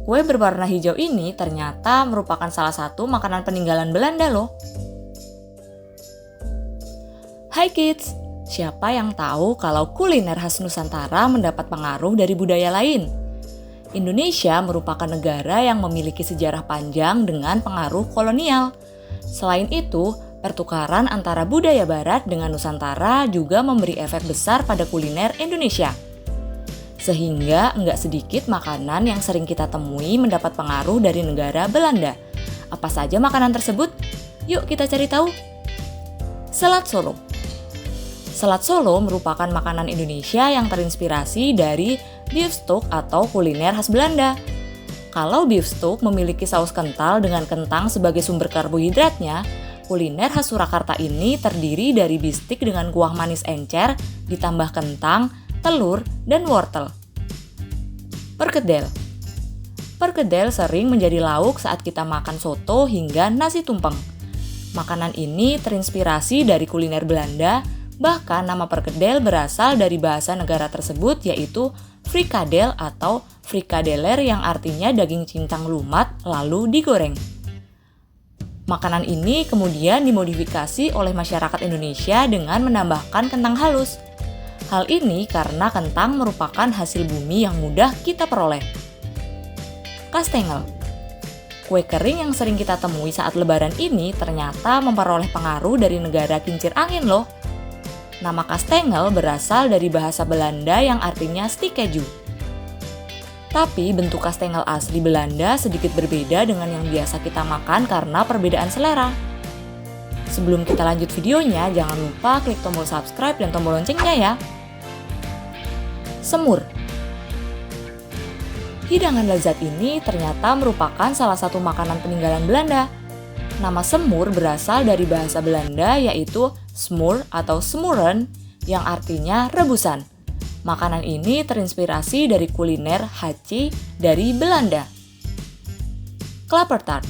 Kue berwarna hijau ini ternyata merupakan salah satu makanan peninggalan Belanda loh. Hai kids, siapa yang tahu kalau kuliner khas Nusantara mendapat pengaruh dari budaya lain? Indonesia merupakan negara yang memiliki sejarah panjang dengan pengaruh kolonial. Selain itu, pertukaran antara budaya Barat dengan Nusantara juga memberi efek besar pada kuliner Indonesia. Sehingga nggak sedikit makanan yang sering kita temui mendapat pengaruh dari negara Belanda. Apa saja makanan tersebut? Yuk kita cari tahu. Selat Solo. Selat Solo merupakan makanan Indonesia yang terinspirasi dari beefsteak atau kuliner khas Belanda. Kalau beefsteak memiliki saus kental dengan kentang sebagai sumber karbohidratnya, kuliner khas Surakarta ini terdiri dari bistik dengan kuah manis encer, ditambah kentang, telur, dan wortel. Perkedel. Perkedel sering menjadi lauk saat kita makan soto hingga nasi tumpeng. Makanan ini terinspirasi dari kuliner Belanda, bahkan nama perkedel berasal dari bahasa negara tersebut yaitu frikadel atau frikadeler yang artinya daging cincang lumat lalu digoreng. Makanan ini kemudian dimodifikasi oleh masyarakat Indonesia dengan menambahkan kentang halus. Hal ini karena kentang merupakan hasil bumi yang mudah kita peroleh. Kastengel. Kue kering yang sering kita temui saat lebaran ini ternyata memperoleh pengaruh dari negara kincir angin loh. Nama kastengel berasal dari bahasa Belanda yang artinya stik keju. Tapi bentuk kastengel asli Belanda sedikit berbeda dengan yang biasa kita makan karena perbedaan selera. Sebelum kita lanjut videonya, jangan lupa klik tombol subscribe dan tombol loncengnya ya. Semur. Hidangan lezat ini ternyata merupakan salah satu makanan peninggalan Belanda. Nama semur berasal dari bahasa Belanda yaitu smoor atau smoeren yang artinya rebusan. Makanan ini terinspirasi dari kuliner haci dari Belanda. Klappertaart.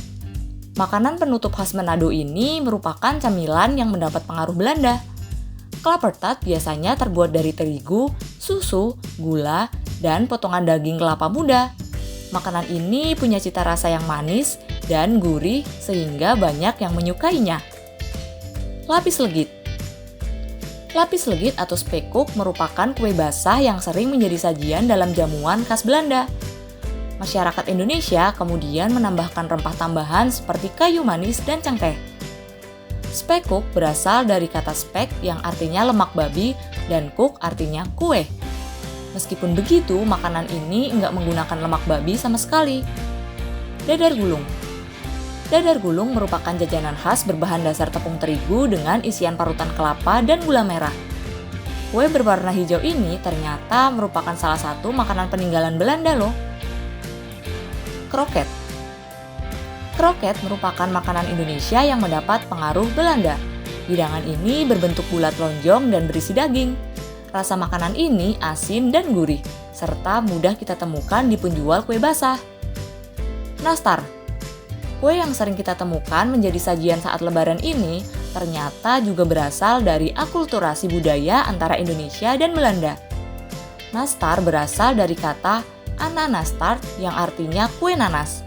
Makanan penutup khas Manado ini merupakan camilan yang mendapat pengaruh Belanda. Klappertaart biasanya terbuat dari terigu, susu, gula, dan potongan daging kelapa muda. Makanan ini punya cita rasa yang manis dan gurih sehingga banyak yang menyukainya. Lapis legit. Lapis legit atau spekkoek merupakan kue basah yang sering menjadi sajian dalam jamuan khas Belanda. Masyarakat Indonesia kemudian menambahkan rempah tambahan seperti kayu manis dan cengkeh. Spekkoek berasal dari kata spek yang artinya lemak babi dan koek artinya kue. Meskipun begitu, makanan ini nggak menggunakan lemak babi sama sekali. Dadar gulung. Dadar gulung merupakan jajanan khas berbahan dasar tepung terigu dengan isian parutan kelapa dan gula merah. Kue berwarna hijau ini ternyata merupakan salah satu makanan peninggalan Belanda loh. Kroket. Kroket merupakan makanan Indonesia yang mendapat pengaruh Belanda. Hidangan ini berbentuk bulat lonjong dan berisi daging. Rasa makanan ini asin dan gurih, serta mudah kita temukan di penjual kue basah. Nastar. Kue yang sering kita temukan menjadi sajian saat lebaran ini ternyata juga berasal dari akulturasi budaya antara Indonesia dan Belanda. Nastar berasal dari kata ananastart yang artinya kue nanas.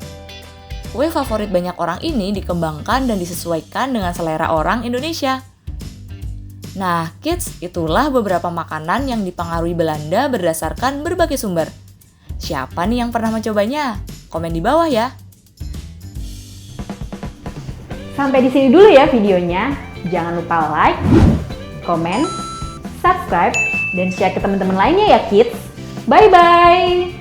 Kue favorit banyak orang ini dikembangkan dan disesuaikan dengan selera orang Indonesia. Nah, kids, itulah beberapa makanan yang dipengaruhi Belanda berdasarkan berbagai sumber. Siapa nih yang pernah mencobanya? Komen di bawah ya. Sampai di sini dulu ya videonya. Jangan lupa like, komen, subscribe, dan share ke teman-teman lainnya ya kids. Bye-bye!